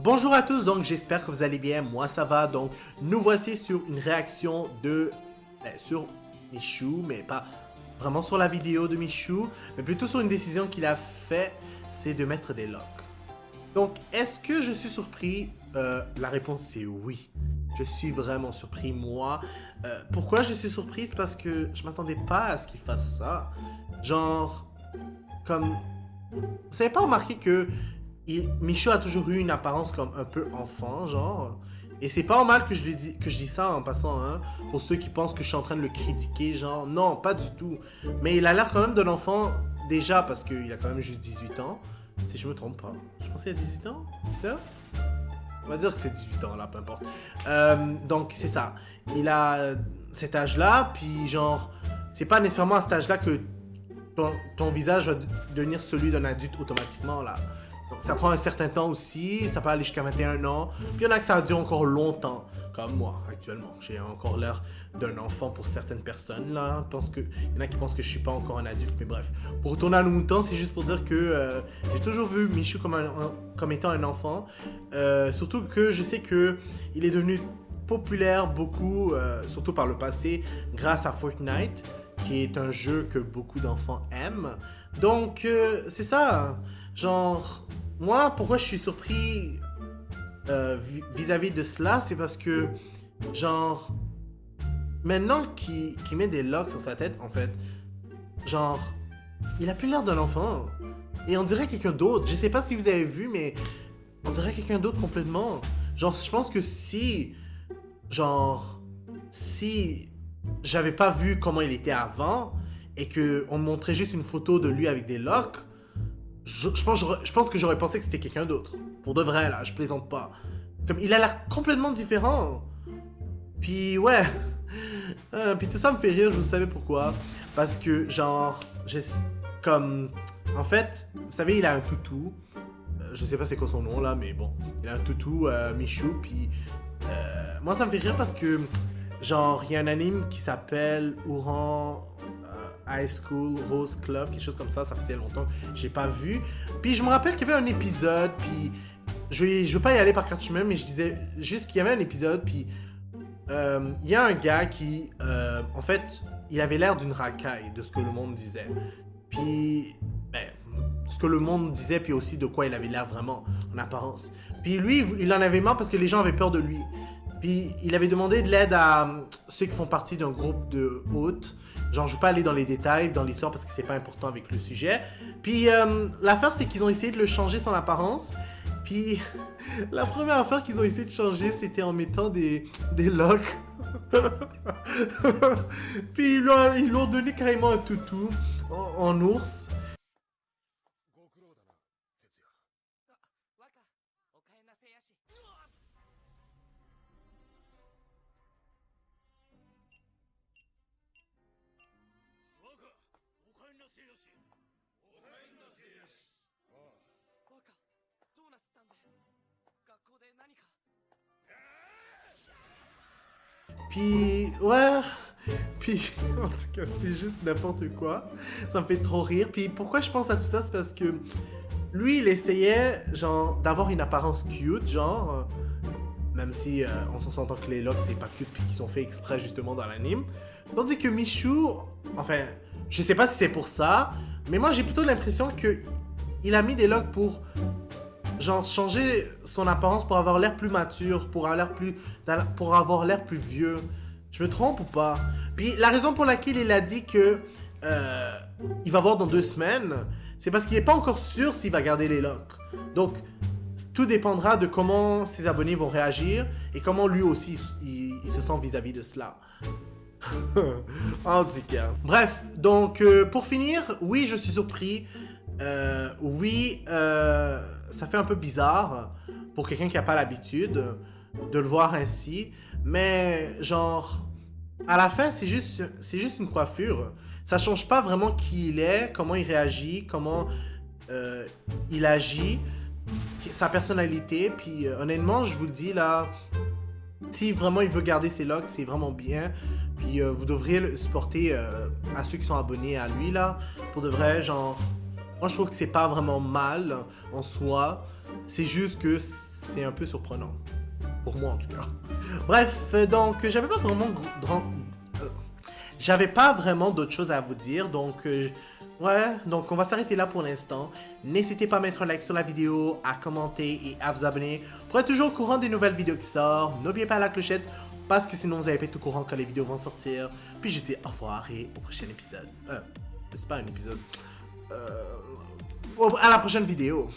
Bonjour à tous, donc j'espère que vous allez bien, moi ça va, donc nous voici sur une réaction sur Michou, mais pas vraiment sur la vidéo de Michou, mais plutôt sur une décision qu'il a fait, c'est de mettre des locks. Donc est-ce que je suis surpris? La réponse c'est oui. Je suis vraiment surpris, moi. Pourquoi je suis surprise? Parce que je m'attendais pas à ce qu'il fasse ça. Genre, comme... Vous savez pas remarqué que Michou a toujours eu une apparence comme un peu enfant, genre. Et c'est pas normal que je dis ça en passant, hein. Pour ceux qui pensent que je suis en train de le critiquer, genre, non, pas du tout. Mais il a l'air quand même d'un enfant, déjà, parce qu'il a quand même juste 18 ans. Si je me trompe pas. Je pense qu'il a 18 ans? 19? On va dire que c'est 18 ans, là, peu importe. Donc, c'est ça. Il a cet âge-là, puis genre, c'est pas nécessairement à cet âge-là que ton visage va devenir celui d'un adulte automatiquement, là. Donc, ça prend un certain temps aussi, ça peut aller jusqu'à 21 ans. Puis il y en a que ça dure encore longtemps, comme moi actuellement. J'ai encore l'air d'un enfant pour certaines personnes, là. Il y en a qui pensent que je suis pas encore un adulte, mais bref. Pour retourner à nos moutons, c'est juste pour dire que j'ai toujours vu Michou comme étant un enfant. Surtout que je sais que il est devenu populaire beaucoup, surtout par le passé, grâce à Fortnite, qui est un jeu que beaucoup d'enfants aiment. Donc, c'est ça. Genre, moi, pourquoi je suis surpris vis-à-vis de cela, c'est parce que, genre, maintenant qu'il met des locks sur sa tête, en fait, genre, il a plus l'air d'un enfant. Et on dirait quelqu'un d'autre. Je sais pas si vous avez vu, mais on dirait quelqu'un d'autre complètement. Genre, je pense que si j'avais pas vu comment il était avant et qu'on me montrait juste une photo de lui avec des locks, je pense que j'aurais pensé que c'était quelqu'un d'autre. Pour de vrai, là, je plaisante pas. Comme, il a l'air complètement différent. Puis, ouais. Puis tout ça me fait rire, je vous savais pourquoi. Parce que, genre, comme... En fait, vous savez, il a un toutou. Je sais pas c'est quoi son nom, là, mais bon. Il a un toutou, Michou, puis... moi, ça me fait rire parce que... Genre, il y a un anime qui s'appelle Ouran High School Rose Club, quelque chose comme ça faisait longtemps que j'ai pas vu. Puis je me rappelle qu'il y avait un épisode, puis je veux pas y aller par quatre chemins, mais je disais juste qu'il y avait un épisode, puis il y a un gars qui, en fait, il avait l'air d'une racaille, de ce que le monde disait. Puis, ben, ce que le monde disait, puis aussi de quoi il avait l'air vraiment, en apparence. Puis lui, il en avait marre parce que les gens avaient peur de lui. Puis il avait demandé de l'aide à ceux qui font partie d'un groupe de hôtes. Genre, je ne vais pas aller dans les détails, dans l'histoire, parce que c'est pas important avec le sujet. Puis l'affaire, c'est qu'ils ont essayé de le changer son apparence. Puis la première affaire qu'ils ont essayé de changer, c'était en mettant des locks. Puis ils lui ont donné carrément un toutou en ours. Puis, ouais. Puis, en tout cas, c'était juste n'importe quoi. Ça me fait trop rire. Puis, pourquoi je pense à tout ça, c'est parce que lui, il essayait, genre, d'avoir une apparence cute, genre. Même si on s'en s'entend que les locks, c'est pas cute, puis qu'ils sont faits exprès, justement, dans l'anime. Tandis que Michou, enfin, je sais pas si c'est pour ça, mais moi, j'ai plutôt l'impression que il a mis des locks pour genre changer son apparence pour avoir l'air plus mature, pour avoir l'air plus vieux. Je me trompe ou pas? Puis la raison pour laquelle il a dit que il va voir dans 2 semaines, c'est parce qu'il n'est pas encore sûr s'il va garder les locks. Donc tout dépendra de comment ses abonnés vont réagir et comment lui aussi il se sent vis-à-vis de cela. En tout cas. Bref, donc pour finir, oui, je suis surpris. Oui, ça fait un peu bizarre pour quelqu'un qui n'a pas l'habitude de le voir ainsi. Mais genre, à la fin, c'est juste une coiffure. Ça change pas vraiment qui il est, comment il réagit, comment il agit, sa personnalité. Puis honnêtement, je vous le dis là, si vraiment il veut garder ses locks, c'est vraiment bien. Puis vous devriez le supporter à ceux qui sont abonnés à lui là. Pour de vrai, genre... Moi, je trouve que c'est pas vraiment mal en soi. C'est juste que c'est un peu surprenant. Pour moi, en tout cas. Bref, donc, j'avais pas vraiment d'autres choses à vous dire, donc... ouais, donc on va s'arrêter là pour l'instant. N'hésitez pas à mettre un like sur la vidéo, à commenter et à vous abonner pour être toujours au courant des nouvelles vidéos qui sortent. N'oubliez pas la clochette parce que sinon vous allez pas être au courant quand les vidéos vont sortir. Puis je dis au revoir et au prochain épisode. C'est pas un épisode. À la prochaine vidéo.